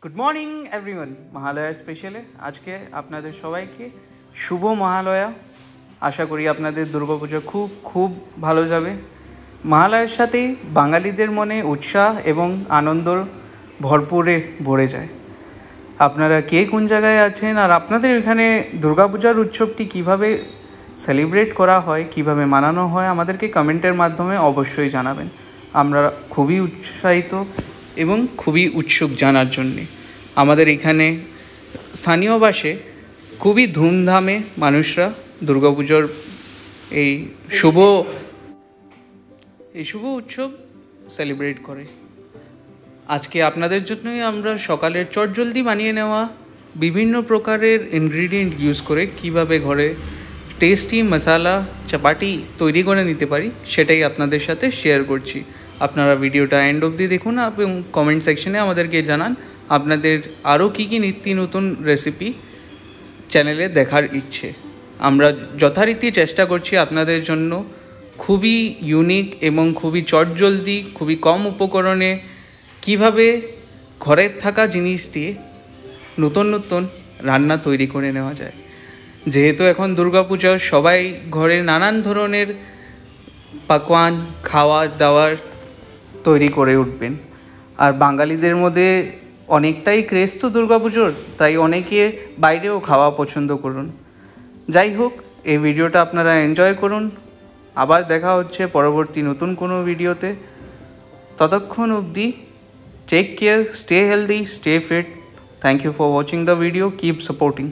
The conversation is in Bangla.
Good morning everyone. মহালয়া স্পেশালে আজকে আপনাদের সবাইকে শুভ মহালয়া। আশা করি আপনাদের দুর্গাপুজো খুব খুব ভালো যাবে। মহালয়ার সাথেই বাঙালিদের মনে উৎসাহ এবং আনন্দ ভরপুরে ভরে যায়। আপনারা কে কোন জায়গায় আছেন আর আপনাদের এখানে দুর্গাপূজার উৎসবটি কিভাবে সেলিব্রেট করা হয়, কিভাবে মানানো হয়, আমাদেরকে কমেন্টের মাধ্যমে অবশ্যই জানাবেন। আমরা খুবই উৎসাহিত এবং খুবই উৎসুক জানার জন্যে। আমাদের এখানে স্থানীয় বাসে খুবই ধুমধামে মানুষরা দুর্গাপুজোর এই শুভ উৎসব সেলিব্রেট করে। আজকে আপনাদের জন্যই আমরা সকালের চটজলদি বানিয়ে নেওয়া বিভিন্ন প্রকারের ইনগ্রিডিয়েন্ট ইউজ করে কিভাবে ঘরে টেস্টি মশালা চাপাটি তৈরি করে নিতে পারি সেটাই আপনাদের সাথে শেয়ার করছি। আপনারা ভিডিওটা এন্ড অবধি দেখুন এবং কমেন্ট সেকশনে আমাদেরকে জানান আপনাদের আরও কী কী নিত্য নতুন রেসিপি চ্যানেলে দেখার ইচ্ছে। আমরা যথারীতি চেষ্টা করছি আপনাদের জন্য খুবই ইউনিক এবং খুবই চটজলদি, খুবই কম উপকরণে কিভাবে ঘরের থাকা জিনিস দিয়ে নতুন নতুন রান্না তৈরি করে নেওয়া যায়। যেহেতু এখন দুর্গাপূজা, সবাই ঘরে নানান ধরনের পাকওয়ান খাওয়া দাওয়ার তৈরি করে উঠবেন। আর বাঙালিদের মধ্যে অনেকটাই ক্রেজ তো দুর্গাপুজোর, তাই অনেকে বাইরেও খাওয়া পছন্দ করুন। যাই হোক, এই ভিডিওটা আপনারা এনজয় করুন। আবার দেখা হচ্ছে পরবর্তী নতুন কোনো ভিডিওতে। ততক্ষণ অবধি take care, stay healthy, stay fit. Thank you for watching the video. Keep supporting.